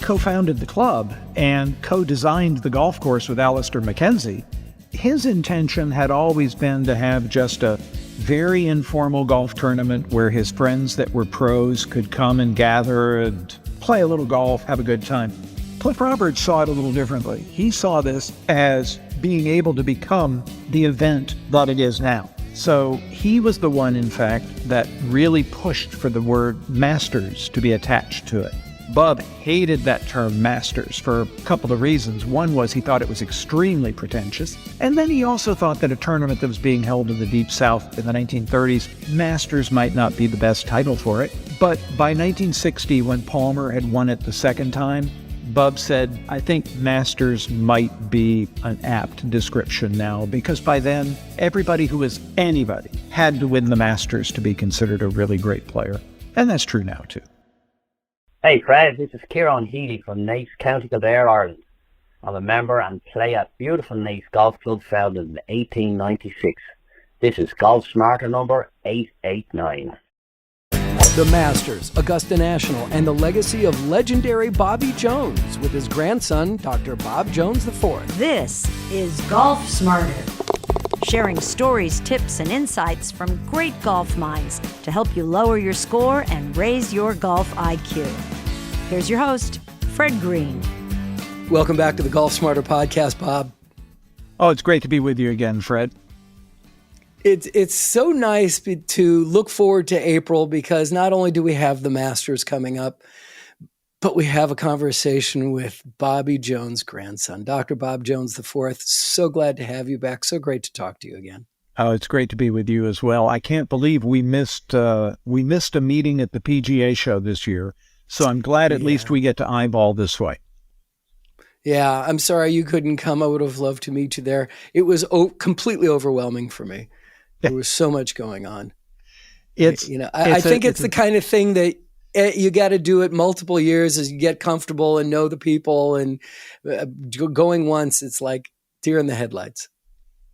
co-founded the club and co-designed the golf course with Alister MacKenzie, his intention had always been to have just a very informal golf tournament where his friends that were pros could come and gather and play a little golf, have a good time. Cliff Roberts saw it a little differently. He saw this as being able to become the event that it is now. So he was the one, in fact, that really pushed for the word Masters to be attached to it. Bub hated that term Masters for a couple of reasons. One was he thought it was extremely pretentious. And then he also thought that a tournament that was being held in the Deep South in the 1930s, Masters might not be the best title for it. But by 1960, when Palmer had won it the second time, Bub said, I think Masters might be an apt description now, because by then, everybody who was anybody had to win the Masters to be considered a really great player. And that's true now, too. Hey Fred, this is Kieran Healy from Naas, County Kildare, Ireland. I'm a member and play at beautiful Naas Golf Club founded in 1896. This is Golf Smarter number 889. The Masters, Augusta National, and the legacy of legendary Bobby Jones with his grandson, Dr. Bob Jones IV. This is Golf Smarter, sharing stories, tips, and insights from great golf minds to help you lower your score and raise your golf IQ. Here's your host, Fred Green. Welcome back to the Golf Smarter podcast, Bob. Oh, it's great to be with you again, Fred. It's so nice to look forward to April, because not only do we have the Masters coming up, but we have a conversation with Bobby Jones' grandson, Dr. Bob Jones IV. So glad to have you back. So great to talk to you again. Oh, it's great to be with you as well. I can't believe we missed a meeting at the PGA show this year. So I'm glad at least we get to eyeball this way. Yeah, I'm sorry you couldn't come. I would have loved to meet you there. It was completely overwhelming for me. There was so much going on. I think it's the kind of thing that you got to do it multiple years as you get comfortable and know the people, and going once, it's like deer in the headlights.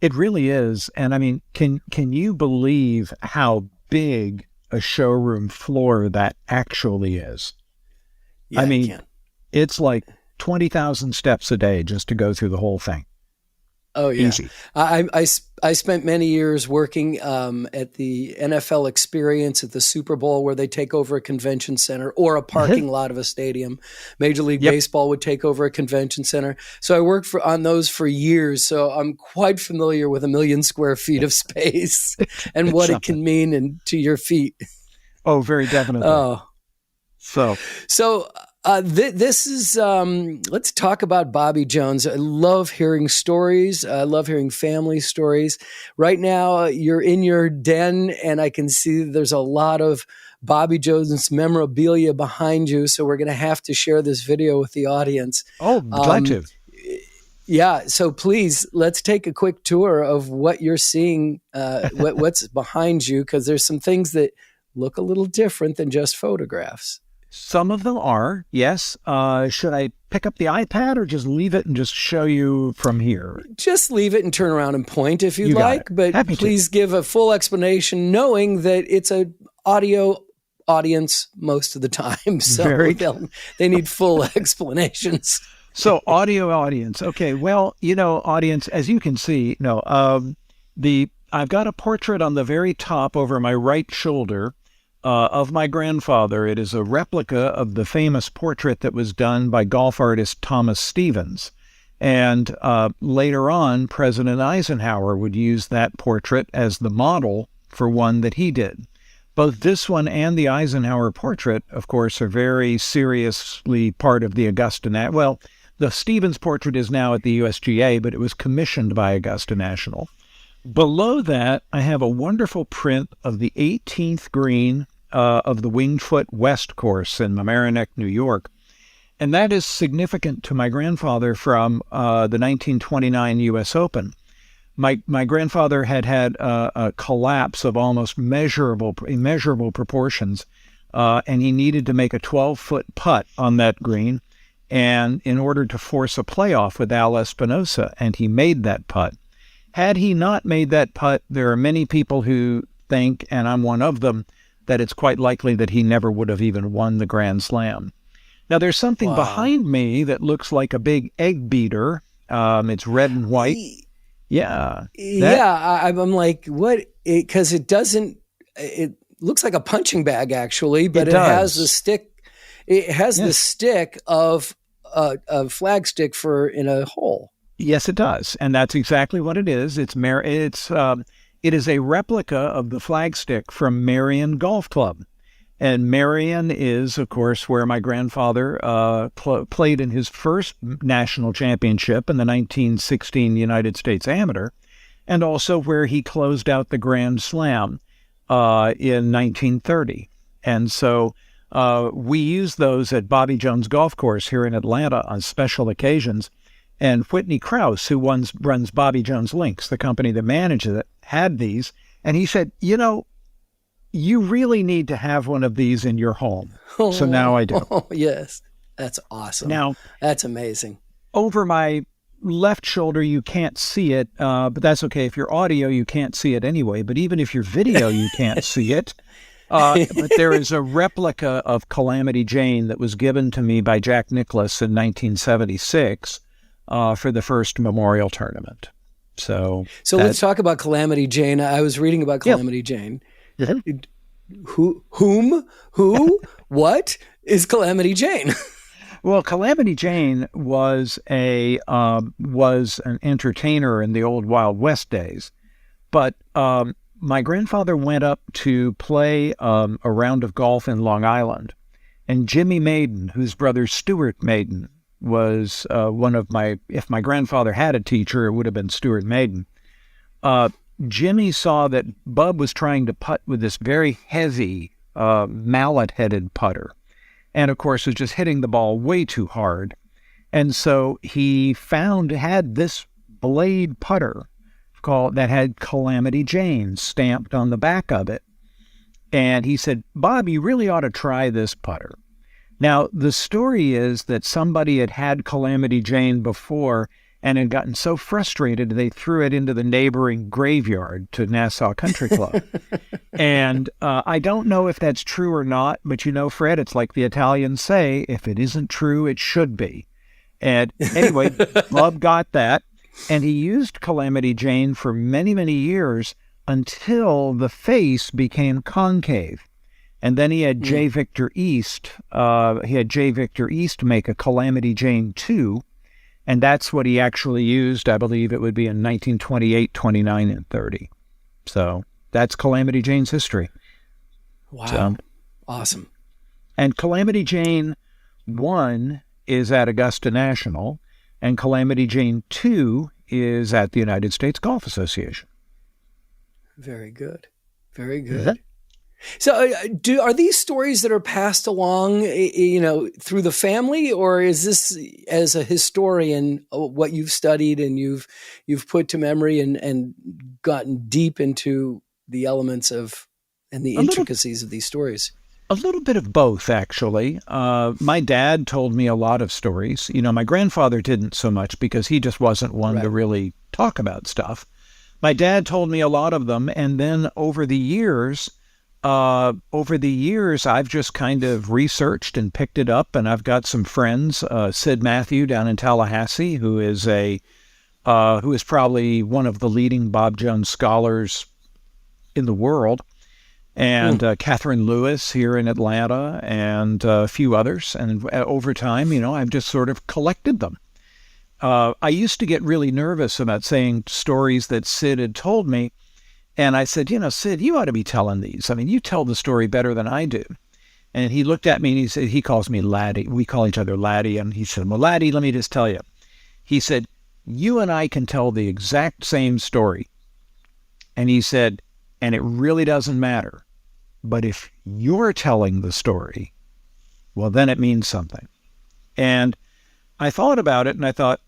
It really is. And I mean, can you believe how big a showroom floor that actually is? Yeah, I mean, it's like 20,000 steps a day just to go through the whole thing. Oh, yeah. Easy. I spent many years working at the NFL Experience at the Super Bowl, where they take over a convention center or a parking lot of a stadium. Major League Baseball would take over a convention center. So I worked on those for years. So I'm quite familiar with 1 million square feet of space and what it can mean to your feet. Oh, very definitely. This is, let's talk about Bobby Jones. I love hearing stories. I love hearing family stories. Right now, you're in your den, and I can see there's a lot of Bobby Jones memorabilia behind you. So we're going to have to share this video with the audience. Oh, glad to. Yeah. So please, let's take a quick tour of what you're seeing, what's behind you, because there's some things that look a little different than just photographs. Some of them are, yes. Should I pick up the iPad or just leave it and just show you from here? Just leave it and turn around and point if you'd like, but please give a full explanation, knowing that it's an audio audience most of the time. So they need full explanations. So audio audience. Okay. Well, audience, as you can see, I've got a portrait on the very top over my right shoulder of my grandfather. It is a replica of the famous portrait that was done by golf artist Thomas Stevens. And later on, President Eisenhower would use that portrait as the model for one that he did. Both this one and the Eisenhower portrait, of course, are very seriously part of the Augusta National. Well, the Stevens portrait is now at the USGA, but it was commissioned by Augusta National. Below that, I have a wonderful print of the 18th green of the Winged Foot West course in Mamaroneck, New York. And that is significant to my grandfather from the 1929 U.S. Open. My grandfather had a collapse of almost immeasurable proportions, and he needed to make a 12-foot putt on that green, and in order to force a playoff with Al Espinosa, and he made that putt. Had he not made that putt, there are many people who think, and I'm one of them, that it's quite likely that he never would have even won the Grand Slam. Now, there's something Wow. behind me that looks like a big egg beater. It's red and white. Yeah. I'm like, what? Because it doesn't, it looks like a punching bag actually, but it has the stick. It has the stick of a flagstick in a hole. Yes, it does. And that's exactly what it is. It is a replica of the flagstick from Marion Golf Club. And Marion is, of course, where my grandfather played in his first national championship in the 1916 United States Amateur, and also where he closed out the Grand Slam in 1930. And so we use those at Bobby Jones Golf Course here in Atlanta on special occasions. And Whitney Krause, who runs Bobby Jones Links, the company that manages it, had these. And he said, you really need to have one of these in your home. So now I do. Oh, yes. That's awesome. Now, that's amazing. Over my left shoulder, you can't see it, but that's okay. If you're audio, you can't see it anyway. But even if you're video, you can't see it. But there is a replica of Calamity Jane that was given to me by Jack Nicklaus in 1976 for the first memorial tournament. So let's talk about Calamity Jane. I was reading about Calamity Jane. Who, what is Calamity Jane? Well, Calamity Jane was an entertainer in the old Wild West days, but my grandfather went up to play a round of golf in Long Island, and Jimmy Maiden, whose brother Stuart Maiden was if my grandfather had a teacher, it would have been Stuart Maiden. Jimmy saw that Bub was trying to putt with this very heavy mallet-headed putter, and of course was just hitting the ball way too hard. And so he had this blade putter that had Calamity Jane stamped on the back of it. And he said, Bob, you really ought to try this putter. Now, the story is that somebody had Calamity Jane before and had gotten so frustrated they threw it into the neighboring graveyard to Nassau Country Club. And I don't know if that's true or not, but Fred, it's like the Italians say, if it isn't true, it should be. And anyway, Bub got that, and he used Calamity Jane for many, many years until the face became concave. And then he had J. Victor East. Make a Calamity Jane 2, and that's what he actually used. I believe it would be in 1928, 29, and 30. So that's Calamity Jane's history. Wow. Awesome. And Calamity Jane 1 is at Augusta National, and Calamity Jane 2 is at the United States Golf Association. Very good. Very good. So are these stories that are passed along, through the family, or is this, as a historian, what you've studied and you've put to memory and gotten deep into the elements of and the intricacies of these stories? A little bit of both, actually. My dad told me a lot of stories. My grandfather didn't so much because he just wasn't one to really talk about stuff. My dad told me a lot of them, and then over the years, I've just kind of researched and picked it up, and I've got some friends, Sid Matthew down in Tallahassee, who is probably one of the leading Bob Jones scholars in the world, and Catherine Lewis here in Atlanta, and a few others. And over time, I've just sort of collected them. I used to get really nervous about saying stories that Sid had told me. And I said, Sid, you ought to be telling these. I mean, you tell the story better than I do. And he looked at me and he said, he calls me Laddie. We call each other Laddie. And he said, well, Laddie, let me just tell you. He said, you and I can tell the exact same story. And he said, and it really doesn't matter. But if you're telling the story, well, then it means something. And I thought about it and I thought,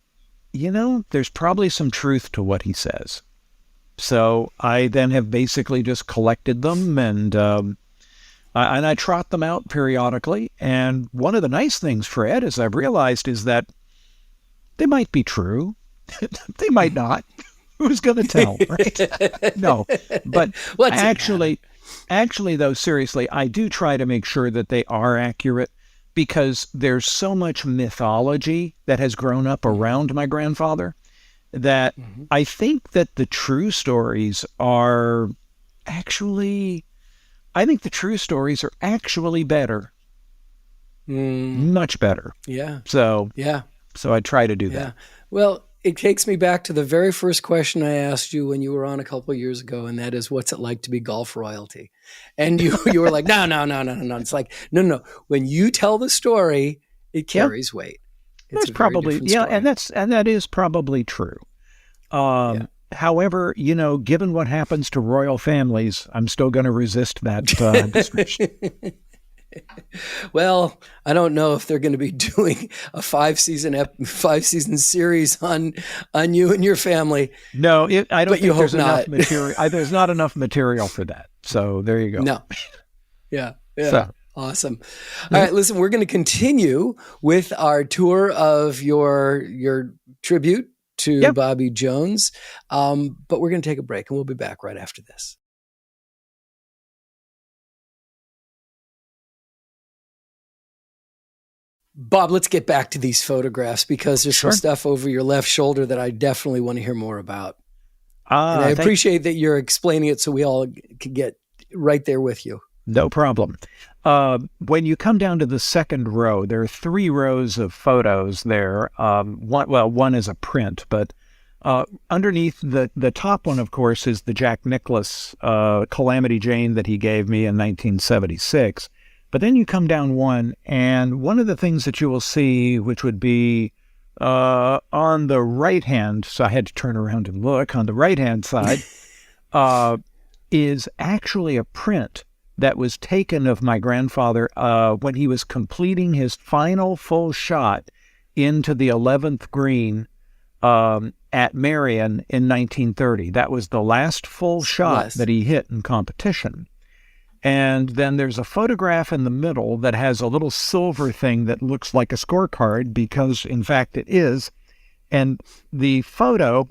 there's probably some truth to what he says. So I then have basically just collected them, and I trot them out periodically. And one of the nice things, Fred, as I've realized, is that they might be true. They might not. Who's going to tell, right? No. But actually, though, seriously, I do try to make sure that they are accurate. because there's so much mythology that has grown up around my grandfather that I think that the true stories are actually, I think the true stories are actually better. Much better. Yeah. So I try to do Yeah. that. Well, it takes me back to the very first question I asked you when you were on a couple of years ago, and that is, what's it like to be golf royalty? And you were like, no. It's like, no. When you tell the story, it carries weight. It's That's probably, story. and that is probably true. However, given what happens to royal families, I'm still going to resist that description. Well, I don't know if they're going to be doing a 5-season series on you and your family. No, I don't think there's enough not. material. There's not enough material for that. So there you go. No. Yeah. So. Awesome. All right, listen, we're going to continue with our tour of your tribute to Bobby Jones, but we're going to take a break, and we'll be back right after this. Bob, let's get back to these photographs, because there's some stuff over your left shoulder that I definitely want to hear more about. And I appreciate that you're explaining it so we all can get right there with you. No problem. When you come down to the second row, there are 3 rows of photos there. One is a print, but underneath the top one, of course, is the Jack Nicklaus Calamity Jane that he gave me in 1976. But then you come down one, and one of the things that you will see, which would be on the right hand, so I had to turn around and look, on the right hand side, is actually a print that was taken of my grandfather when he was completing his final full shot into the 11th green at Marion in 1930. That was the last full shot that he hit in competition. And then there's a photograph in the middle that has a little silver thing that looks like a scorecard, because, in fact, it is. And the photo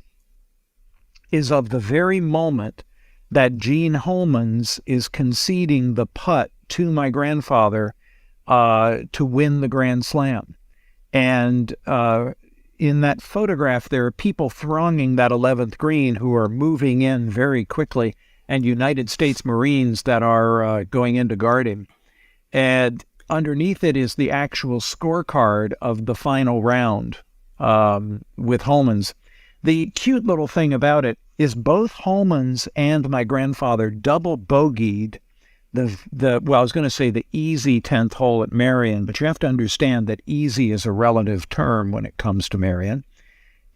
is of the very moment that Gene Holmans is conceding the putt to my grandfather to win the Grand Slam. And in that photograph, there are people thronging that 11th green who are moving in very quickly, and United States Marines that are going in to guard him. And underneath it is the actual scorecard of the final round with Holmans. The cute little thing about it is both Holmans and my grandfather double bogeyed I was going to say the easy 10th hole at Marion, but you have to understand that easy is a relative term when it comes to Marion.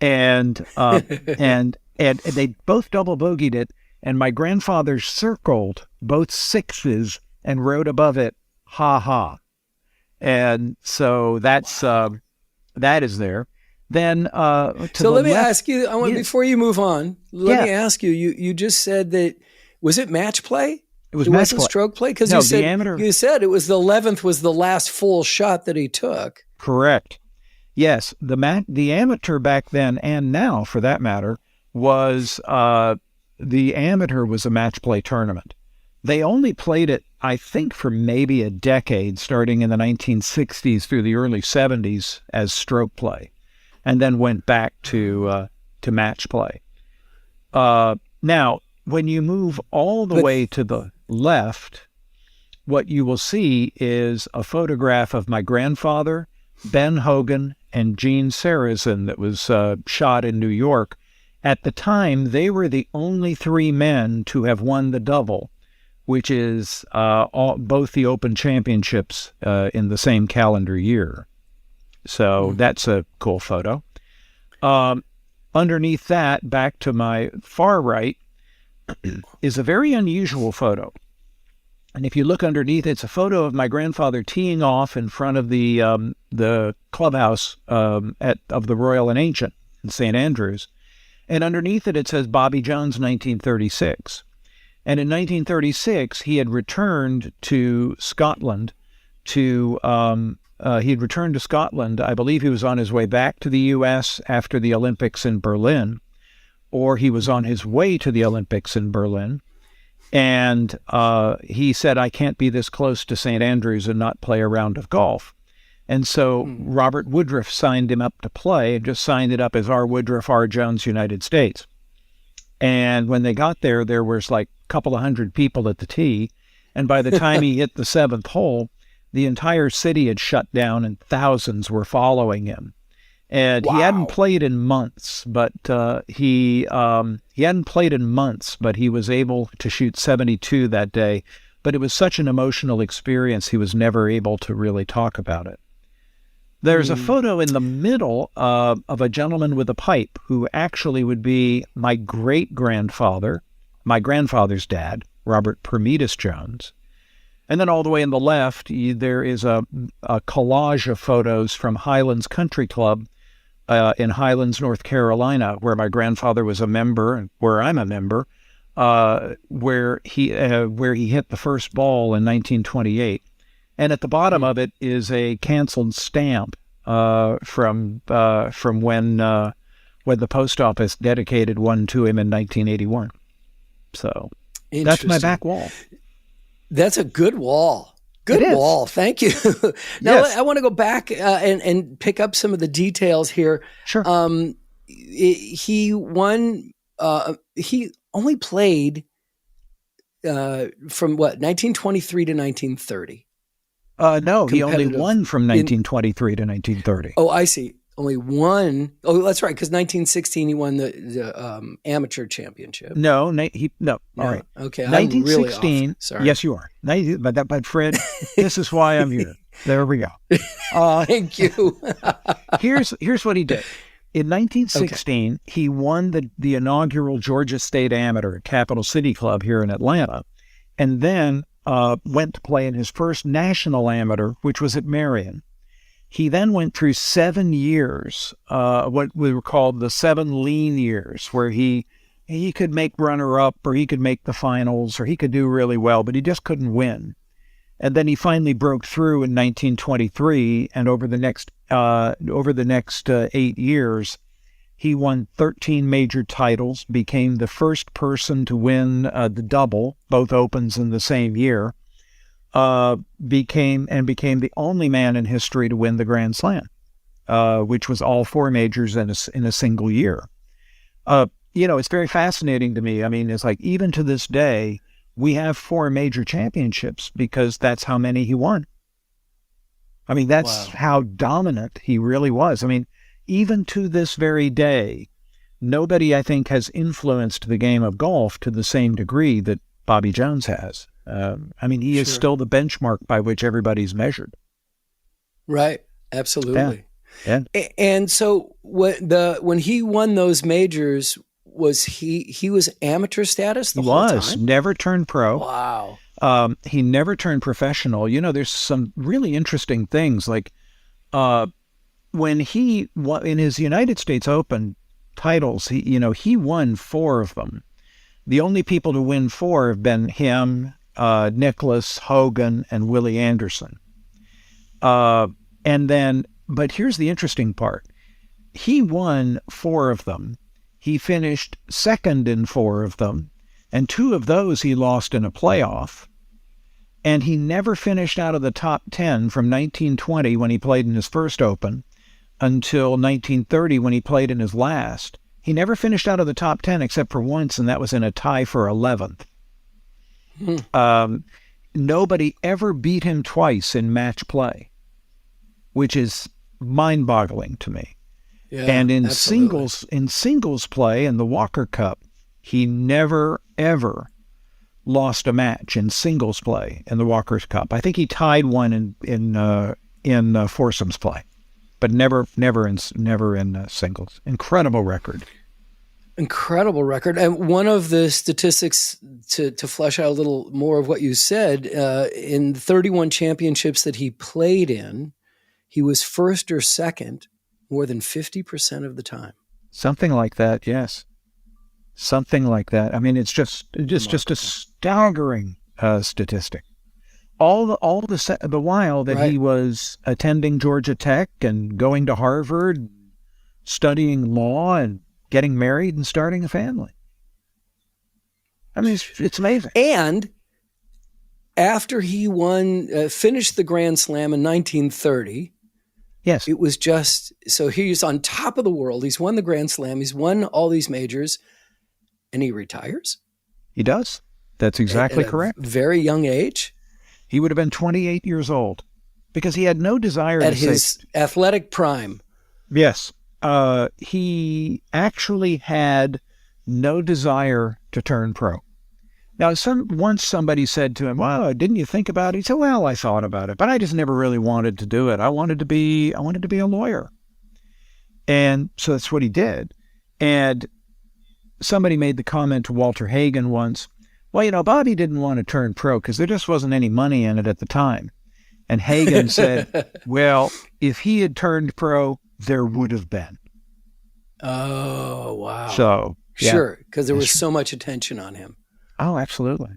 And and they both double bogeyed it. And my grandfather circled both sixes and wrote above it, "Ha ha." And so that is there. Then let me ask you, before you move on, let me ask you, you just said that, was it match play? It was match play. Play. Stroke play? Because no, you said it was the 11th was the last full shot that he took. Correct. Yes. The amateur back then, and now for that matter, was the amateur was a match play tournament. They only played it, I think, for maybe a decade, starting in the 1960s through the early 70s as stroke play, and then went back to match play. Now, when you move all the way to the left, what you will see is a photograph of my grandfather, Ben Hogan, and Gene Sarazen that was shot in New York. At the time, they were the only 3 men to have won the double, which is both the Open Championships in the same calendar year. So that's a cool photo. Underneath that, back to my far right, is a very unusual photo. And if you look underneath, it's a photo of my grandfather teeing off in front of the clubhouse of the Royal and Ancient in St. Andrews. And underneath it, it says Bobby Jones, 1936. And in 1936, he had returned to Scotland I believe he was on his way back to the U.S. after the Olympics in Berlin, or he was on his way to the Olympics in Berlin. And he said, "I can't be this close to St. Andrews and not play a round of golf." And so Robert Woodruff signed him up to play and just signed it up as R. Woodruff, R. Jones, United States. And when they got there, there was like a couple of hundred people at the tee. And by the time he hit the seventh hole, the entire city had shut down and thousands were following him. And he hadn't played in months, but he hadn't played in months, but he was able to shoot 72 that day. But it was such an emotional experience, he was never able to really talk about it. There's a photo in the middle of a gentleman with a pipe who actually would be my great-grandfather, my grandfather's dad, Robert Prometheus Jones. And then all the way on the left, there is a collage of photos from Highlands Country Club in Highlands, North Carolina, where my grandfather was a member, and where I'm a member, where he hit the first ball in 1928. And at the bottom of it is a canceled stamp from when the post office dedicated one to him in 1981. So that's my back wall. That's a good wall. Good wall. Thank you. Now, I want to go back and pick up some of the details here. Sure. He won. He only played from 1923 to 1930. No, he only won from 1923 to 1930. Oh, I see. Only one. Oh, that's right. Because 1916 he won the amateur championship. No. All right. Okay. 1916. I'm really off. Sorry. Yes, you are. But Fred, this is why I'm here. There we go. Thank you. Here's what he did. In 1916, he won the inaugural Georgia State Amateur at Capital City Club here in Atlanta, and then went to play in his first national amateur, which was at Marion. He then went through 7 years, what we were called the 7 lean years, where he could make runner-up, or he could make the finals, or he could do really well, but he just couldn't win. And then he finally broke through in 1923, and over the next 8 years, he won 13 major titles, became the first person to win the double, both Opens in the same year, became the only man in history to win the Grand Slam, which was all 4 majors in a single year. It's very fascinating to me. I mean, it's like even to this day, we have 4 major championships because that's how many he won. I mean, that's how dominant he really was. I mean, even to this very day, nobody, I think, has influenced the game of golf to the same degree that Bobby Jones has. I mean, he is still the benchmark by which everybody's measured. Right. Absolutely. Yeah. And so when he won those majors, was he was amateur status the whole time? He was. Never turned pro. Wow. He never turned professional. There's some really interesting things. Like when he won in his United States Open titles, he won 4 of them. The only people to win 4 have been him, Nicklaus, Hogan, and Willie Anderson. But here's the interesting part. He won 4 of them. He finished second in 4 of them, and 2 of those he lost in a playoff. And he never finished out of the top 10 from 1920 when he played in his first Open until 1930 when he played in his last. He never finished out of the top 10 except for once, and that was in a tie for 11th. Nobody ever beat him twice in match play, which is mind-boggling to me. Yeah, and in absolutely. singles play in the Walker Cup, he never ever lost a match in singles play in the Walker Cup. I think he tied one in foursomes play, but never in singles. Incredible record. Incredible record. And one of the statistics to flesh out a little more of what you said, in the 31 championships that he played in, he was first or second more than 50% of the time. Something like that, yes. Something like that. I mean, it's just a staggering statistic. All the while that he was attending Georgia Tech and going to Harvard, studying law and getting married and starting a family. I mean, it's amazing. And after he finished the Grand Slam in 1930, Yes. It was just, so he's on top of the world. He's won the Grand Slam. He's won all these majors, and he retires. He does. That's exactly at correct. A very young age. He would have been 28 years old because he had no desire at to his athletic prime. Yes. He actually had no desire to turn pro. Now, once somebody said to him, well, didn't you think about it? He said, well, I thought about it, but I just never really wanted to do it. I wanted to be a lawyer. And so that's what he did. And somebody made the comment to Walter Hagen once, well, Bobby didn't want to turn pro because there just wasn't any money in it at the time. And Hagen said, well, if he had turned pro, there would have been. Oh, wow. So, yeah. Sure, because there was so much attention on him. Oh, absolutely.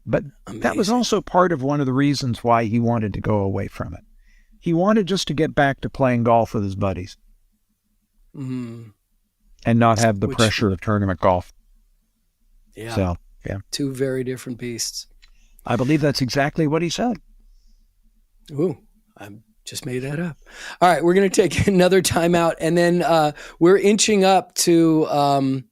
But Amazing. That was also part of one of the reasons why he wanted to go away from it. He wanted just to get back to playing golf with his buddies and not have the pressure of tournament golf. Yeah. So, yeah. Two very different beasts. I believe that's exactly what he said. Ooh, I just made that up. All right, we're going to take another time out, and then we're inching up to,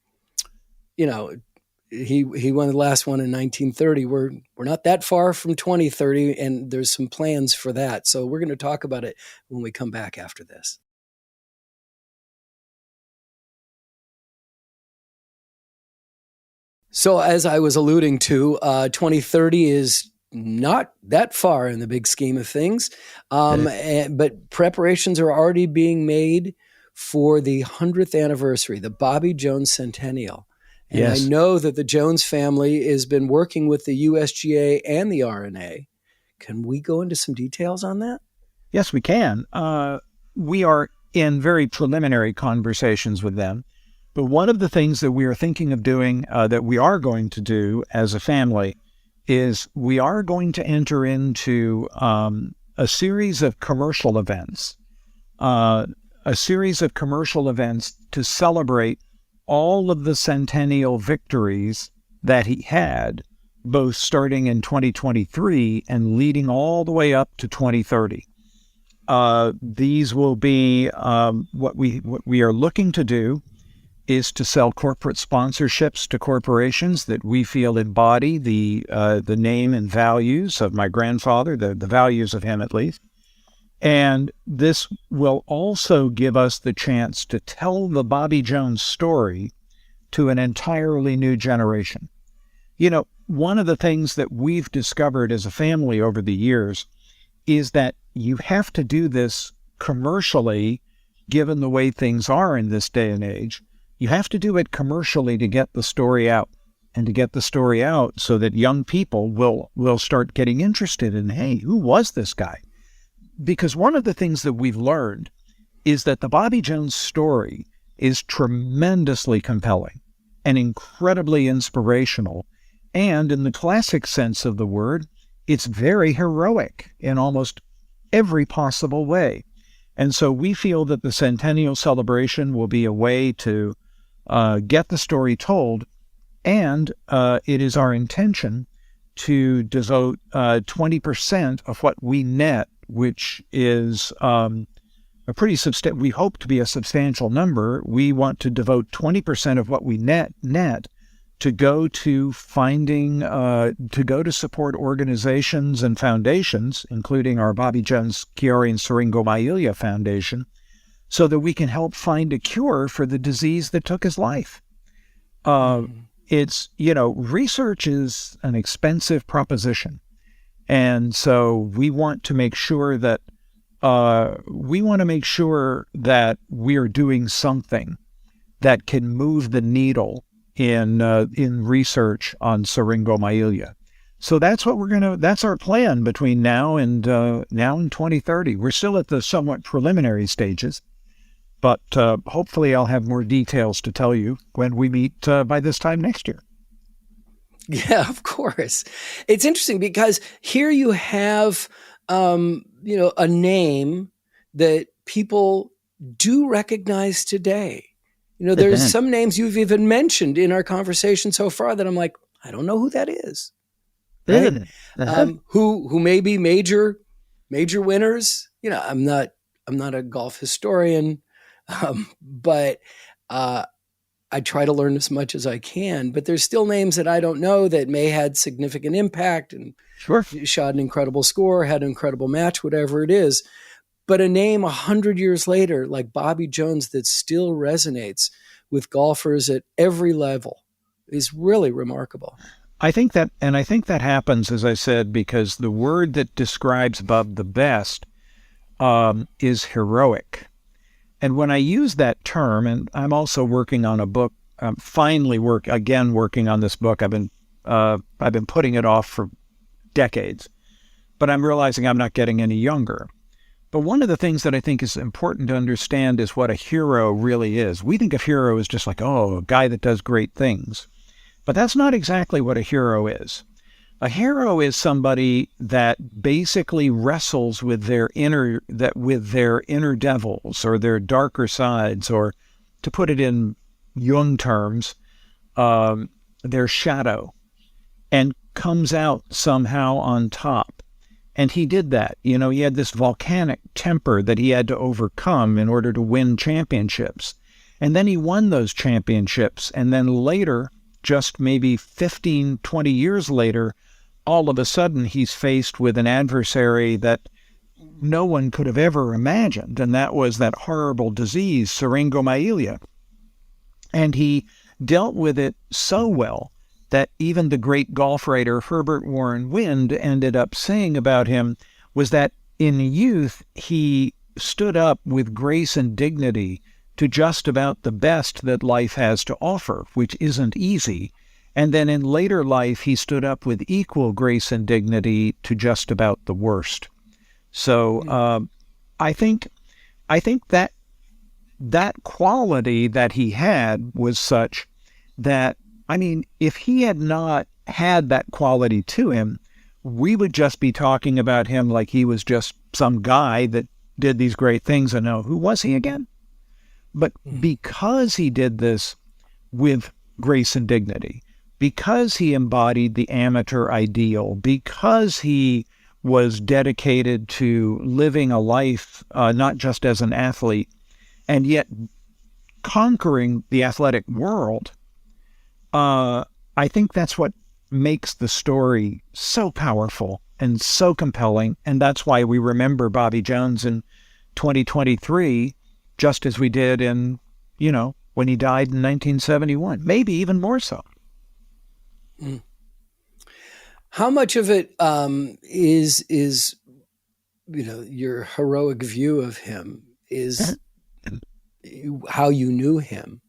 he won the last one in 1930. We're not that far from 2030, and there's some plans for that. So we're going to talk about it when we come back after this. So as I was alluding to, 2030 is not that far in the big scheme of things, but preparations are already being made for the 100th anniversary, the Bobby Jones Centennial. And yes. I know that the Jones family has been working with the USGA and the R&A. Can we go into some details on that? Yes, we can. We are in very preliminary conversations with them. But one of the things that we are thinking of doing, that we are going to do as a family, is we are going to enter into a series of commercial events, to celebrate all of the centennial victories that he had, both starting in 2023 and leading all the way up to 2030. These will be what we are looking to do is to sell corporate sponsorships to corporations that we feel embody the name and values of my grandfather, the values of him at least. And this will also give us the chance to tell the Bobby Jones story to an entirely new generation. One of the things that we've discovered as a family over the years is that you have to do this commercially, given the way things are in this day and age. You have to do it commercially to get the story out, and to get the story out so that young people will start getting interested in, hey, who was this guy? Because one of the things that we've learned is that the Bobby Jones story is tremendously compelling and incredibly inspirational. And in the classic sense of the word, it's very heroic in almost every possible way. And so we feel that the centennial celebration will be a way to get the story told. And it is our intention to devote 20% of what we net, which is a pretty we hope to be a substantial number. We want to devote 20% of what we net to go to support organizations and foundations, including our Bobby Jones Chiari and Siringo Maiulia Foundation, so that we can help find a cure for the disease that took his life. It's, research is an expensive proposition. And so we want to make sure that we are doing something that can move the needle in research on Siringo Maiulia. So that's what that's our plan between now and 2030. We're still at the somewhat preliminary stages, but hopefully I'll have more details to tell you when we meet by this time next year. Yeah, of course. It's interesting because here you have, a name that people do recognize today. There's some names you've even mentioned in our conversation so far that I'm like, I don't know who that is. Right? Who may be major winners. I'm not I'm not a golf historian, but I try to learn as much as I can. But there's still names that I don't know that may had significant impact and Sure. shot an incredible score, had an incredible match, whatever it is. But a name 100 years later, like Bobby Jones, that still resonates with golfers at every level is really remarkable. I think that happens, as I said, because the word that describes Bob the best is heroic. And when I use that term, and I'm also working on a book, working on this book. I've been putting it off for decades, but I'm realizing I'm not getting any younger. But one of the things that I think is important to understand is what a hero really is. We think of hero as just like, a guy that does great things. But that's not exactly what a hero is. A hero is somebody that basically wrestles with their inner devils or their darker sides, or to put it in Jung terms, their shadow, and comes out somehow on top. And he did that. He had this volcanic temper that he had to overcome in order to win championships. And then he won those championships. And then later, just maybe 15, 20 years later, all of a sudden he's faced with an adversary that no one could have ever imagined. And that was that horrible disease, syringomyelia. And he dealt with it so well that even the great golf writer Herbert Warren Wind ended up saying about him was that in youth, he stood up with grace and dignity to just about the best that life has to offer, which isn't easy. And then in later life, he stood up with equal grace and dignity to just about the worst. So I think that quality that he had was such that, if he had not had that quality to him, we would just be talking about him like he was just some guy that did these great things. And who was he again? But because he did this with grace and dignity, because he embodied the amateur ideal, because he was dedicated to living a life not just as an athlete, and yet conquering the athletic world, I think that's what makes the story so powerful and so compelling. And that's why we remember Bobby Jones in 2023, just as we did in, when he died in 1971, maybe even more so. How much of it is your heroic view of him is how you knew him?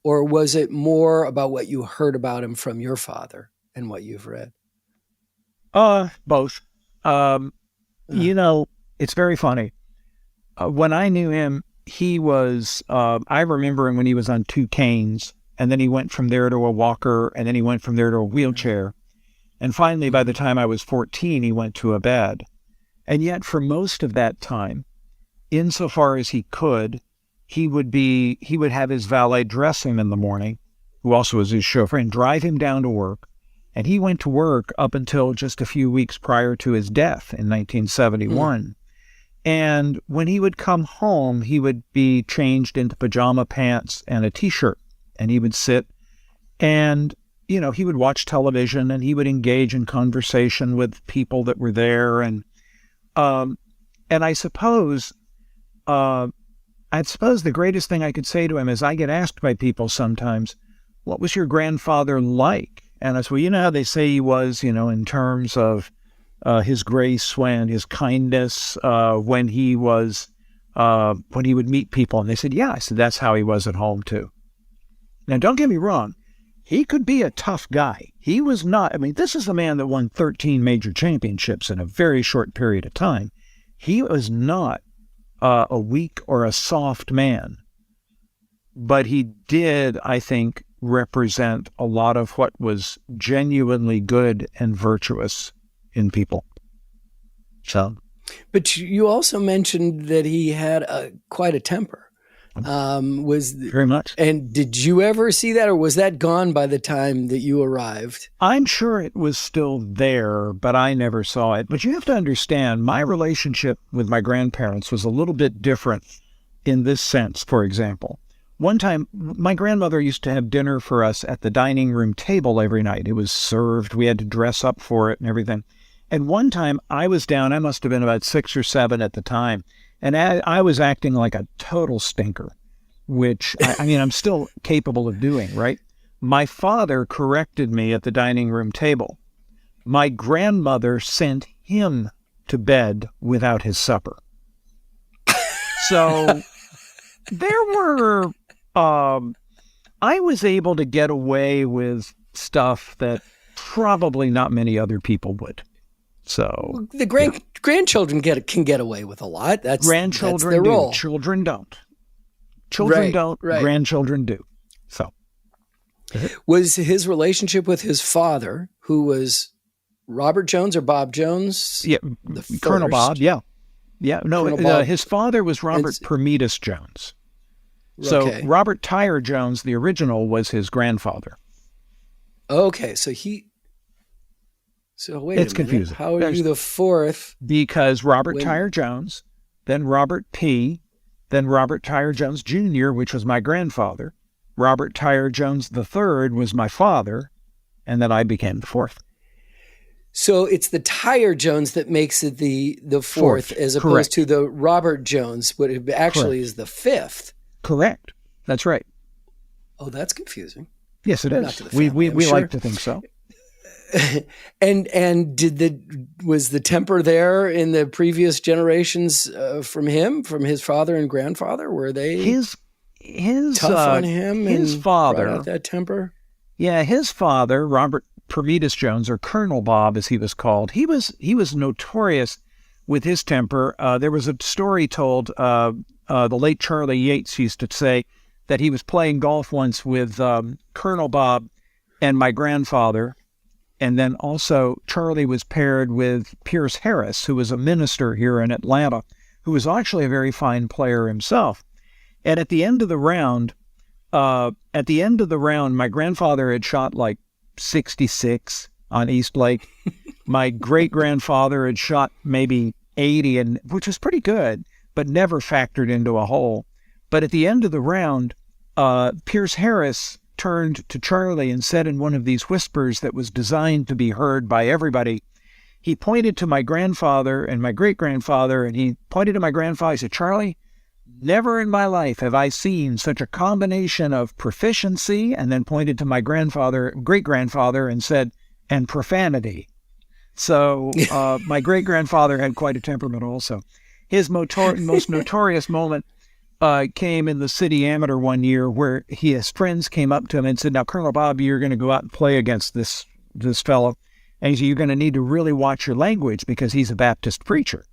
Or was it more about what you heard about him from your father and what you've read? Both. It's very funny. When I knew him, he was, I remember him when he was on 2 canes, and then he went from there to a walker, and then he went from there to a wheelchair. And finally, by the time I was 14, he went to a bed. And yet for most of that time, insofar as he could, he would have his valet dress him in the morning, who also was his chauffeur, and drive him down to work. And he went to work up until just a few weeks prior to his death in 1971. And when he would come home, he would be changed into pajama pants and a T-shirt. And he would sit and, he would watch television, and he would engage in conversation with people that were there. And I suppose the greatest thing I could say to him is, I get asked by people sometimes, what was your grandfather like? And I said, well, how they say he was, in terms of his grace and his kindness when he would meet people. And they said, yeah. I said, that's how he was at home too. Now, don't get me wrong. He could be a tough guy. He was not. This is a man that won 13 major championships in a very short period of time. He was not a weak or a soft man, but he did, I think, represent a lot of what was genuinely good and virtuous in people. So, but you also mentioned that he had quite a temper. Was Very much. And did you ever see that, or was that gone by the time that you arrived? I'm sure it was still there, but I never saw it. But you have to understand, my relationship with my grandparents was a little bit different in this sense. For example, one time, my grandmother used to have dinner for us at the dining room table every night. It was served. We had to dress up for it and everything. And one time I was down, I must have been about 6 or 7 at the time, and I was acting like a total stinker, which, I mean, I'm still capable of doing, right? My father corrected me at the dining room table. My grandmother sent him to bed without his supper. So there were, I was able to get away with stuff that probably not many other people would. So the grandchildren can get away with a lot. Grandchildren that's their do. role. Children don't. Children don't. Right. Grandchildren do. So was his relationship with his father, who was Robert Jones or Bob Jones? Yeah, Colonel Bob. Yeah. No, his father was Robert Permetus Jones. So Okay. Robert Tyre Jones, the original, was his grandfather. Okay, so wait It's a minute. confusing. How are you the fourth? Because Robert Tyre Jones, then Robert P., then Robert Tyre Jones Jr., which was my grandfather. Robert Tyre Jones III was my father, and then I became the fourth. So it's the Tyre Jones that makes it the fourth, as opposed Correct. to the Robert Jones, what it actually Correct. is the fifth. Correct. That's right. Oh, that's confusing. Yes, it Not is. to the We family, I'm like sure. to think so. And was the temper there in the previous generations from his father and grandfather? Were they His tough on him? His and father, brought out that temper. yeah, his father, Robert Permetus Jones, or Colonel Bob, as he was called, he was notorious with his temper. There was a story told. The late Charlie Yates used to say that he was playing golf once with Colonel Bob and my grandfather. And then also Charlie was paired with Pierce Harris, who was a minister here in Atlanta, who was actually a very fine player himself. And at the end of the round, my grandfather had shot like 66 on East Lake. My great-grandfather had shot maybe 80, which was pretty good, but never factored into a hole. But at the end of the round, Pierce Harris turned to Charlie and said in one of these whispers that was designed to be heard by everybody, he pointed to my grandfather and my great-grandfather, and he pointed to my grandfather. He said, "Charlie, never in my life have I seen such a combination of proficiency," and then pointed to my great-grandfather, and said, "and profanity." So my great-grandfather had quite a temperament also. His most notorious moment came in the City Amateur one year, where his friends came up to him and said, "Now, Colonel Bob, you're going to go out and play against this fellow. And he said, you're going to need to really watch your language because he's a Baptist preacher."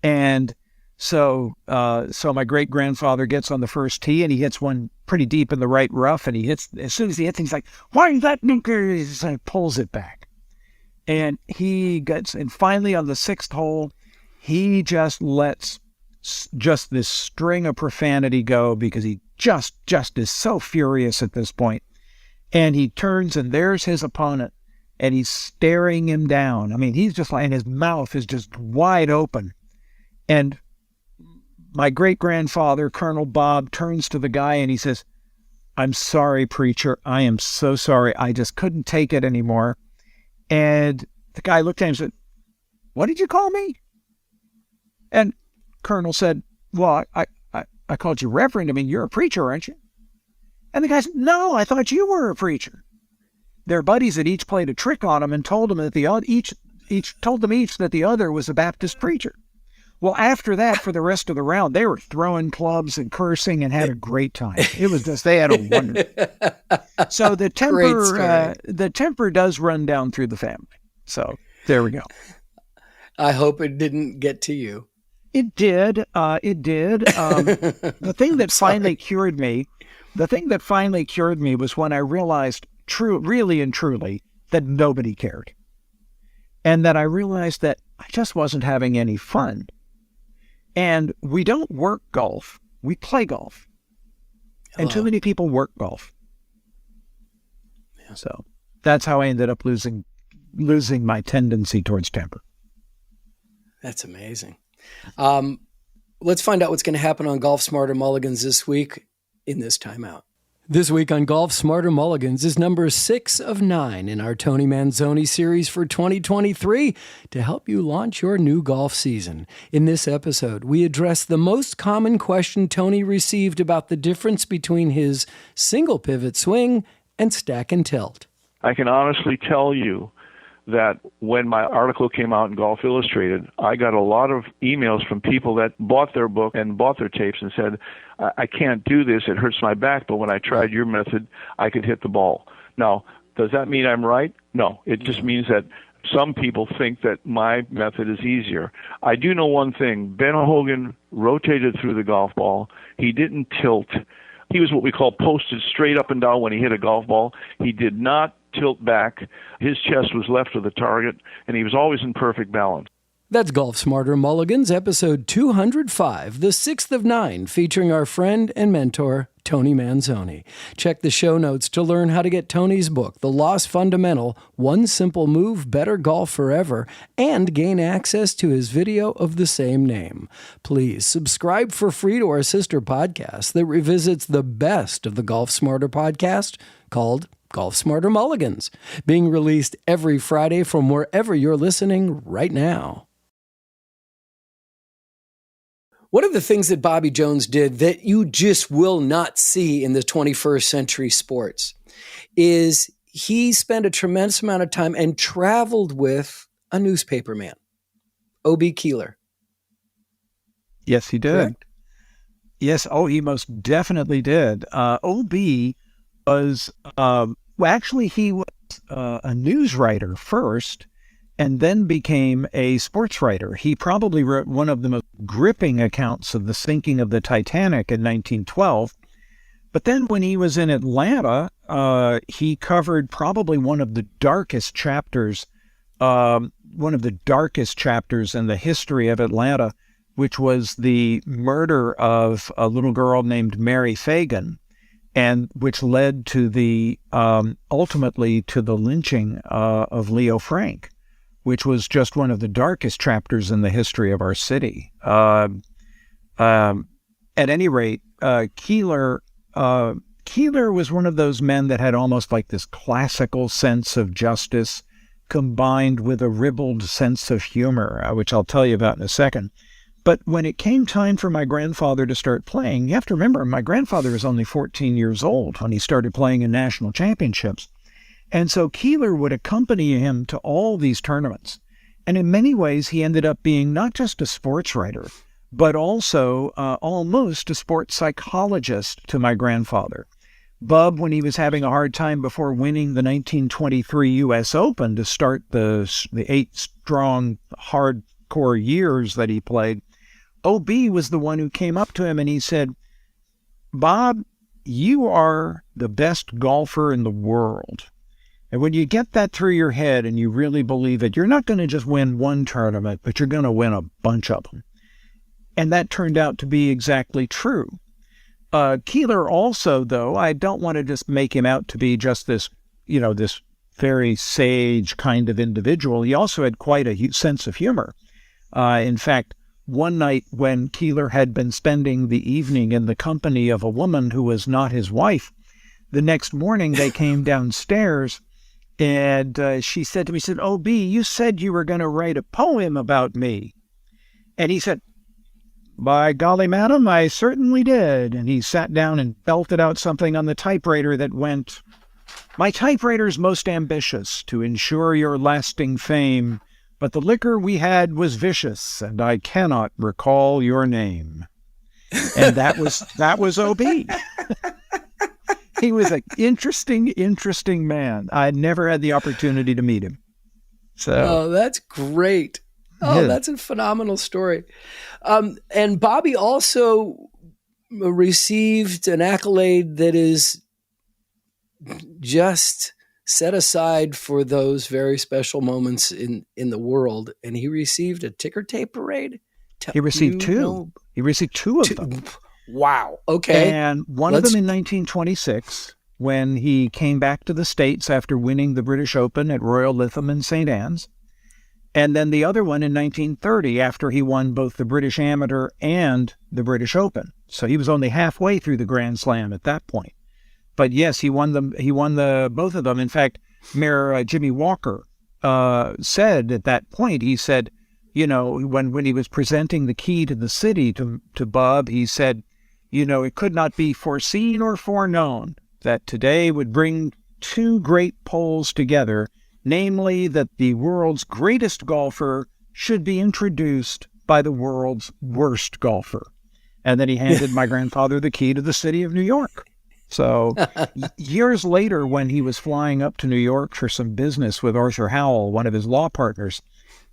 And so my great-grandfather gets on the first tee, and he hits one pretty deep in the right rough, and as soon as he hits it, he's like, "Why is that ninker?" He pulls it back. And and finally on the 6th hole, he just lets this string of profanity go because he just is so furious at this point. And he turns, and there's his opponent, and he's staring him down. I mean, he's just like, and his mouth is just wide open. And my great-grandfather, Colonel Bob, turns to the guy and he says, "I'm sorry, preacher. I am so sorry. I just couldn't take it anymore." And the guy looked at him and said, "What did you call me?" And Colonel said, "Well, I called you Reverend. I mean, you're a preacher, aren't you?" And the guy said, "No, I thought you were a preacher." Their buddies had each played a trick on him and told them that each told them that the other was a Baptist preacher. Well, after that, for the rest of the round, they were throwing clubs and cursing and had a great time. It was just, they had a wonder. So the temper does run down through the family. So there we go. I hope it didn't get to you. It did. The thing that finally cured me was when I realized really and truly that nobody cared. And that I realized that I just wasn't having any fun. And we don't work golf We play golf. And too many people work golf. Yeah. So that's how I ended up losing my tendency towards temper. That's amazing. Let's find out what's going to happen on Golf Smarter Mulligans this week in this timeout. This week on Golf Smarter Mulligans is number 6 of 9 in our Tony Manzoni series for 2023 to help you launch your new golf season. In this episode, we address the most common question Tony received about the difference between his single pivot swing and stack and tilt. I can honestly tell you that when my article came out in Golf Illustrated, I got a lot of emails from people that bought their book and bought their tapes and said, I can't do this, it hurts my back, but when I tried your method, I could hit the ball. Now, does that mean I'm right? No, it just means that some people think that my method is easier. I do know one thing. Ben Hogan rotated through the golf ball. He didn't tilt. He was what we call posted straight up and down when he hit a golf ball. He did not tilt back. His chest was left of the target, and he was always in perfect balance. That's Golf Smarter Mulligans, episode 205, the 6th of 9, featuring our friend and mentor, Tony Manzoni. Check the show notes to learn how to get Tony's book, The Lost Fundamental, One Simple Move, Better Golf Forever, and gain access to his video of the same name. Please subscribe for free to our sister podcast that revisits the best of the Golf Smarter podcast called Golf Smarter Mulligans, being released every Friday from wherever you're listening right now. One of the things that Bobby Jones did that you just will not see in the 21st century sports is he spent a tremendous amount of time and traveled with a newspaper man, O.B. Keeler. Yes, he did. Correct? Yes, he most definitely did. O.B. was, actually he was a news writer first, and then became a sports writer. He probably wrote one of the most gripping accounts of the sinking of the Titanic in 1912. But then when he was in Atlanta, he covered probably one of the darkest chapters in the history of Atlanta, which was the murder of a little girl named Mary Fagan, and which led to the ultimately to the lynching of Leo Frank, which was just one of the darkest chapters in the history of our city. At any rate, Keeler was one of those men that had almost like this classical sense of justice combined with a ribald sense of humor, which I'll tell you about in a second. But when it came time for my grandfather to start playing, you have to remember, my grandfather was only 14 years old when he started playing in national championships. And so Keeler would accompany him to all these tournaments. And in many ways, he ended up being not just a sports writer, but also almost a sports psychologist to my grandfather. Bub, when he was having a hard time before winning the 1923 U.S. Open to start the 8 strong, hardcore years that he played, O.B. was the one who came up to him and he said, "Bob, you are the best golfer in the world. And when you get that through your head and you really believe it, you're not going to just win one tournament, but you're going to win a bunch of them." And that turned out to be exactly true. Keeler also, though, I don't want to just make him out to be just this, this very sage kind of individual. He also had quite a sense of humor. In fact, one night when Keeler had been spending the evening in the company of a woman who was not his wife, the next morning they came downstairs and she said to me, "O.B., you said you were going to write a poem about me." And he said, "By golly, madam, I certainly did." And he sat down and belted out something on the typewriter that went, "My typewriter's most ambitious to ensure your lasting fame, but the liquor we had was vicious, and I cannot recall your name." And that was O.B. He was an interesting man. I never had the opportunity to meet him. So, that's great. Oh, yeah. That's a phenomenal story. And Bobby also received an accolade that is just set aside for those very special moments in the world. And he received a ticker tape parade. He received two. He received two of them. Wow. Okay. And one of them in 1926, when he came back to the States after winning the British Open at Royal Lytham in St. Anne's. And then the other one in 1930 after he won both the British Amateur and the British Open. So he was only halfway through the Grand Slam at that point. But yes, he won them. He won both of them. In fact, Mayor Jimmy Walker said at that point, he said, you know, when he was presenting the key to the city to Bub, he said, you know, it could not be foreseen or foreknown that today would bring two great poles together, namely that the world's greatest golfer should be introduced by the world's worst golfer. And then he handed my grandfather the key to the city of New York. So years later, when he was flying up to New York for some business with Arthur Howell, one of his law partners,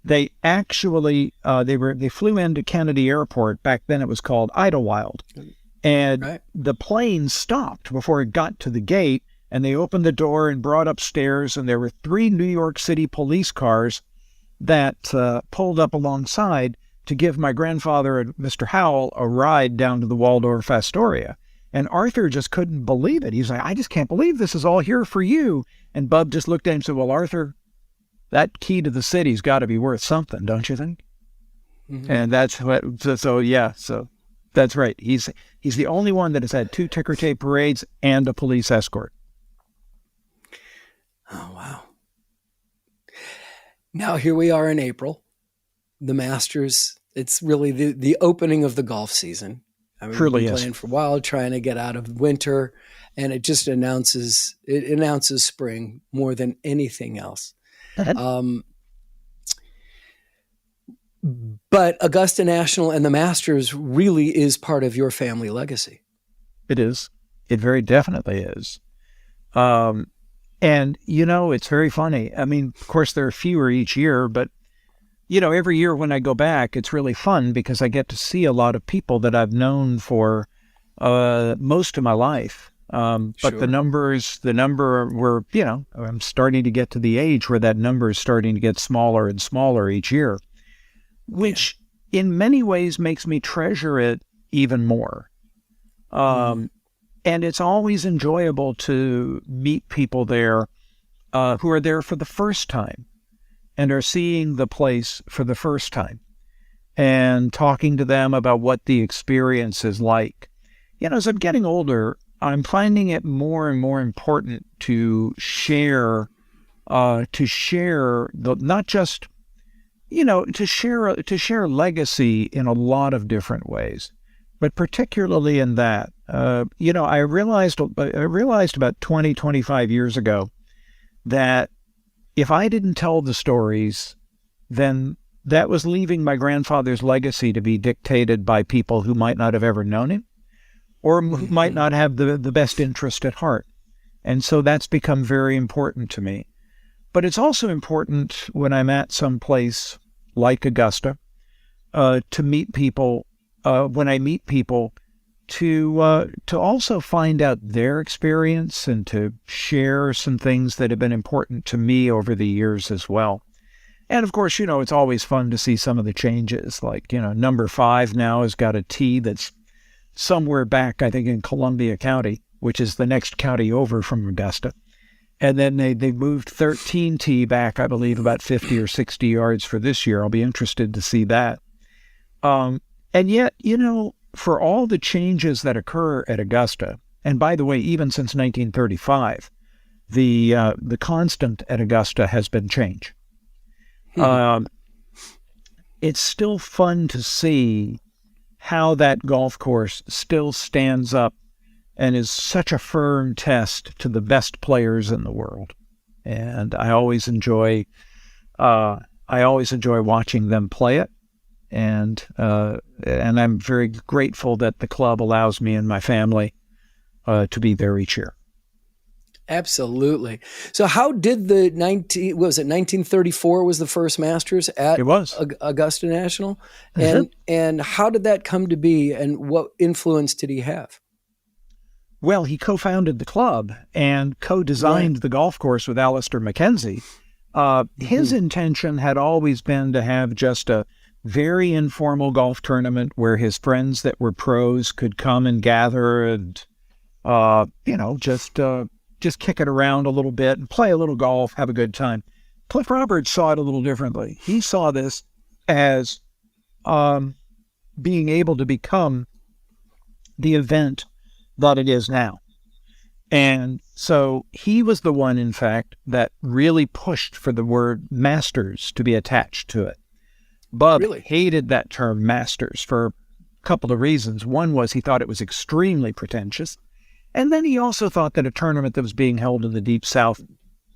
they actually they flew into Kennedy Airport. Back then it was called Idlewild. And the plane stopped before it got to the gate, and they opened the door and brought upstairs, and there were 3 New York City police cars that pulled up alongside to give my grandfather and Mr. Howell a ride down to the Waldorf Astoria. And Arthur just couldn't believe it. He's like, I just can't believe this is all here for you. And Bub just looked at him and said, well, Arthur, that key to the city's got to be worth something, don't you think? Mm-hmm. And that's what, so that's right. He's the only one that has had 2 ticker tape parades and a police escort. Oh, wow. Now here we are in April, the Masters. It's really the opening of the golf season. I mean, truly we've been playing for a while, trying to get out of winter, and it just announces spring more than anything else. But Augusta National and the Masters really is part of your family legacy. It is. It very definitely is. And, you know, it's very funny. I mean, of course, there are fewer each year, but, you know, every year when I go back, it's really fun because I get to see a lot of people that I've known for most of my life. But Sure. the number were, you know, I'm starting to get to the age where that number is starting to get smaller and smaller each year, which in many ways makes me treasure it even more. And it's always enjoyable to meet people there who are there for the first time and are seeing the place for the first time and talking to them about what the experience is like. You know, as I'm getting older, I'm finding it more and more important to share not just, you know, to share legacy in a lot of different ways, but particularly in that. You know, I realized about 20, 25 years ago that if I didn't tell the stories, then that was leaving my grandfather's legacy to be dictated by people who might not have ever known him or who might not have the best interest at heart. And so that's become very important to me. But it's also important when I'm at some place like Augusta to meet people, when I meet people, to also find out their experience and to share some things that have been important to me over the years as well. And of course, you know, it's always fun to see some of the changes. Like, you know, number 5 now has got a tee that's somewhere back, I think, in Columbia County, which is the next county over from Augusta. And then they moved 13T back, I believe, about 50 or 60 yards for this year. I'll be interested to see that. And yet, you know, for all the changes that occur at Augusta, and by the way, even since 1935, the constant at Augusta has been change. It's still fun to see how that golf course still stands up and is such a firm test to the best players in the world. And I always enjoy watching them play it. And I'm very grateful that the club allows me and my family to be there each year. Absolutely. So how did 1934 was the first Masters at Augusta National? And how did that come to be, and what influence did he have? Well, he co-founded the club and co-designed the golf course with Alister MacKenzie. His intention had always been to have just a very informal golf tournament where his friends that were pros could come and gather and, just kick it around a little bit and play a little golf, have a good time. Cliff Roberts saw it a little differently. He saw this as being able to become the event that it is now. And so he was the one, in fact, that really pushed for the word Masters to be attached to it. Bub hated that term Masters for a couple of reasons. One was he thought it was extremely pretentious. And then he also thought that a tournament that was being held in the Deep South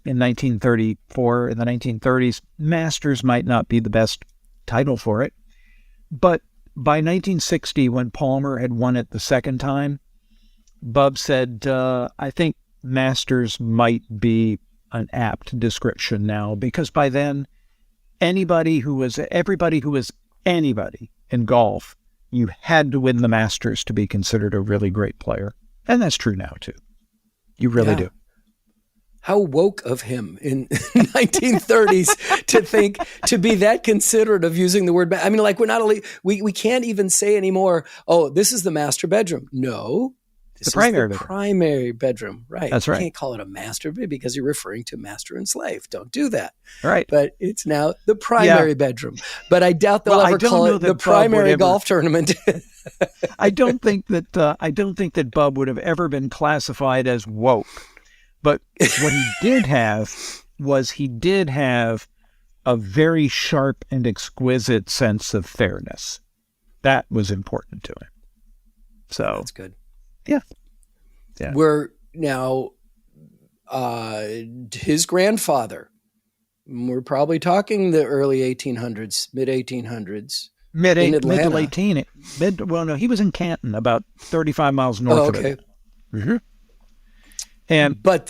in 1934, in the 1930s, Masters might not be the best title for it. But by 1960, when Palmer had won it the second time, Bub said, I think Masters might be an apt description now, because by then, everybody who was anybody in golf, you had to win the Masters to be considered a really great player. And that's true now, too. You really do. How woke of him in 1930s to be that considerate of using the word. I mean, like, we can't even say anymore, oh, this is the master bedroom. No, this is the primary bedroom. Right. That's right. You can't call it a master bed because you're referring to master and slave. Don't do that. Right. But it's now the primary bedroom. But I doubt they'll ever call it the primary golf tournament. I don't think that Bub would have ever been classified as woke. But what he did have was a very sharp and exquisite sense of fairness. That was important to him. So that's good. Yeah. We're now his grandfather. We're probably talking the early 1800s, mid 1800s. He was in Canton, about 35 miles north of it. Mm-hmm. But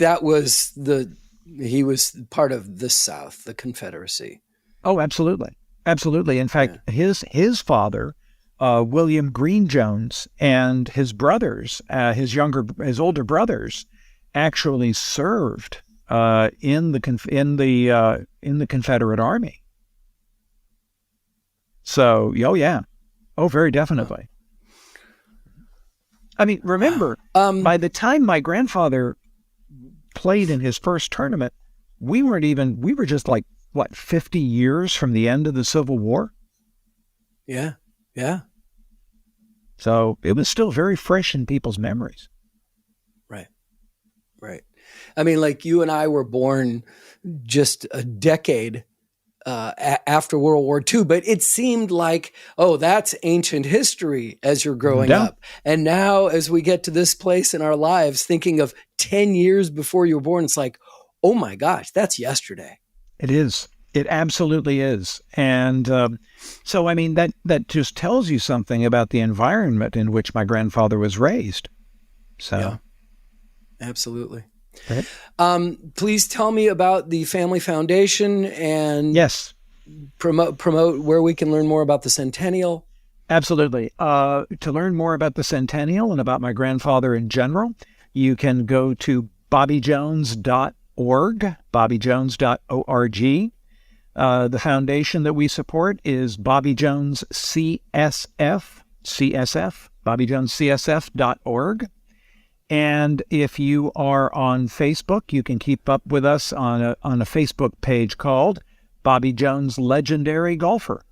he was part of the South, the Confederacy. Oh, absolutely. Absolutely. In fact, his father, William Green Jones, and his brothers, his older brothers, actually served in the Confederate Army. So, very definitely. I mean, remember, by the time my grandfather played in his first tournament, we were just 50 years from the end of the Civil War? Yeah. So it was still very fresh in people's memories. Right. I mean, like, you and I were born just a decade after World War II, but it seemed like, oh, that's ancient history as you're growing up. And now as we get to this place in our lives, thinking of 10 years before you were born, it's like, oh my gosh, that's yesterday. It is. It absolutely is. And so, I mean, that just tells you something about the environment in which my grandfather was raised. So, yeah, absolutely. Right. Please tell me about the Family Foundation and promote where we can learn more about the Centennial. Absolutely. To learn more about the Centennial and about my grandfather in general, you can go to bobbyjones.org, bobbyjones.org. The foundation that we support is Bobby Jones CSF, bobbyjonescsf.org. And if you are on Facebook, you can keep up with us on a Facebook page called Bobby Jones Legendary Golfer.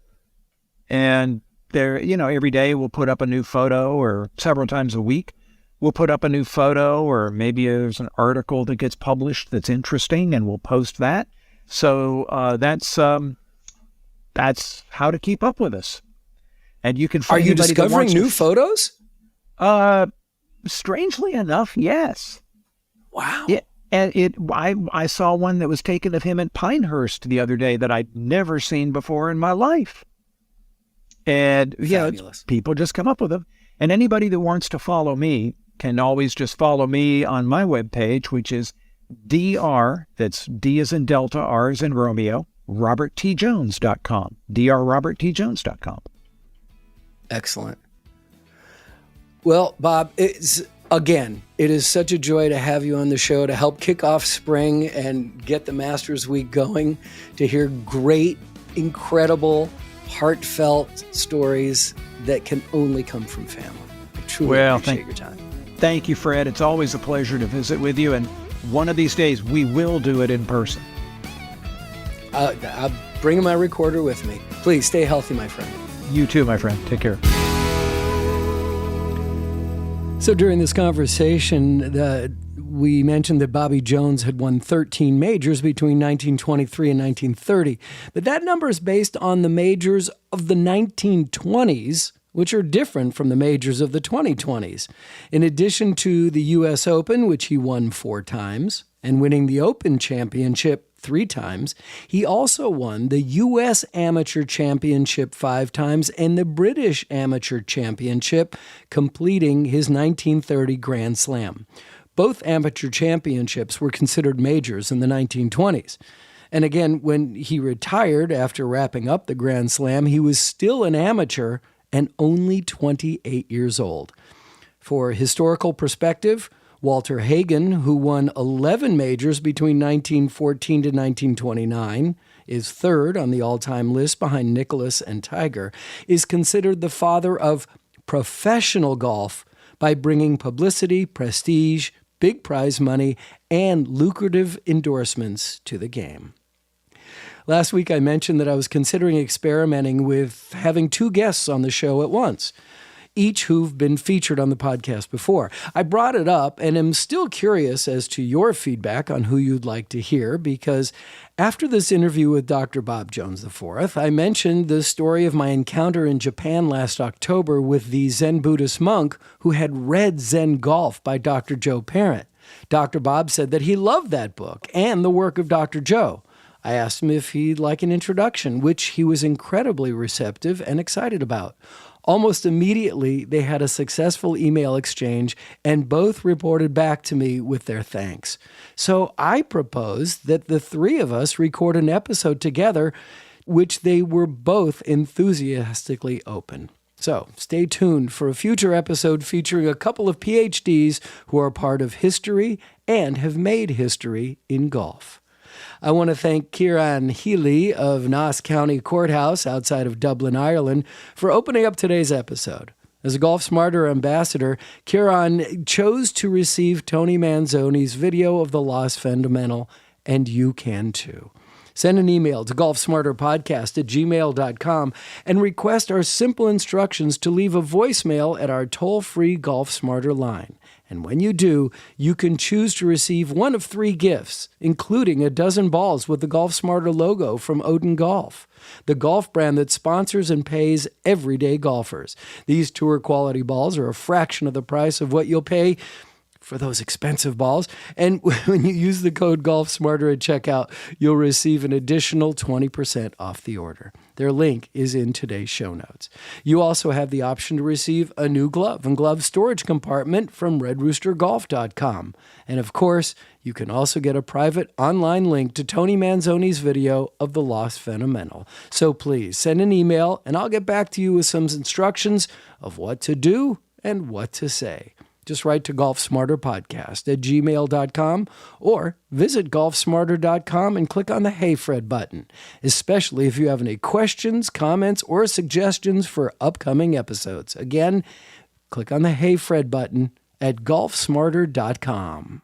And there, every day we'll put up a new photo, or several times a week we'll put up a new photo, or maybe there's an article that gets published that's interesting, and we'll post that. So that's how to keep up with us. And you can find. Are you discovering new photos? Strangely enough, yes. Wow. Yeah, and I saw one that was taken of him at Pinehurst the other day that I'd never seen before in my life. And people just come up with them. And anybody that wants to follow me can always just follow me on my webpage, which is DR, that's D as in Delta, R as in Romeo, roberttjones.com, drroberttjones.com. Excellent. Well, Bob, it is such a joy to have you on the show to help kick off spring and get the Masters Week going, to hear great, incredible, heartfelt stories that can only come from family. I truly appreciate your time. Thank you, Fred. It's always a pleasure to visit with you, and one of these days we will do it in person. I'll bring my recorder with me. Please stay healthy, my friend. You too, my friend. Take care. So during this conversation, we mentioned that Bobby Jones had won 13 majors between 1923 and 1930. But that number is based on the majors of the 1920s, which are different from the majors of the 2020s. In addition to the U.S. Open, which he won 4 times, and winning the Open Championship 3 times, he also won the U.S. Amateur Championship 5 times and the British Amateur Championship, completing his 1930 Grand Slam. Both amateur championships were considered majors in the 1920s. And again, when he retired after wrapping up the Grand Slam, he was still an amateur and only 28 years old. For historical perspective, Walter Hagen, who won 11 majors between 1914 to 1929, is third on the all-time list behind Nicklaus and Tiger, is considered the father of professional golf by bringing publicity, prestige, big prize money, and lucrative endorsements to the game. Last week I mentioned that I was considering experimenting with having 2 guests on the show at once, each who've been featured on the podcast before. I brought it up and am still curious as to your feedback on who you'd like to hear, because after this interview with Dr. Bob Jones IV, I mentioned the story of my encounter in Japan last October with the Zen Buddhist monk who had read Zen Golf by Dr. Joe Parent. Dr. Bob said that he loved that book and the work of Dr. Joe. I asked him if he'd like an introduction, which he was incredibly receptive and excited about. Almost immediately, they had a successful email exchange, and both reported back to me with their thanks. So I proposed that the 3 of us record an episode together, which they were both enthusiastically open. So stay tuned for a future episode featuring a couple of PhDs who are part of history and have made history in golf. I want to thank Kieran Healy of Naas County Courthouse outside of Dublin, Ireland, for opening up today's episode. As a Golf Smarter ambassador, Kieran chose to receive Tony Manzoni's video of the Lost Fundamental, and you can too. Send an email to golfsmarterpodcast@gmail.com and request our simple instructions to leave a voicemail at our toll-free Golf Smarter line. And when you do, you can choose to receive one of 3 gifts, including a dozen balls with the Golf Smarter logo from Odin Golf, the golf brand that sponsors and pays everyday golfers. These tour quality balls are a fraction of the price of what you'll pay for those expensive balls. And when you use the code GolfSmarter at checkout, you'll receive an additional 20% off the order. Their link is in today's show notes. You also have the option to receive a new glove and glove storage compartment from redroostergolf.com. And of course, you can also get a private online link to Tony Manzoni's video of the Lost Fundamental. So please send an email and I'll get back to you with some instructions of what to do and what to say. Just write to golfsmarterpodcast@gmail.com or visit golfsmarter.com and click on the Hey Fred button, especially if you have any questions, comments, or suggestions for upcoming episodes. Again, click on the Hey Fred button at golfsmarter.com.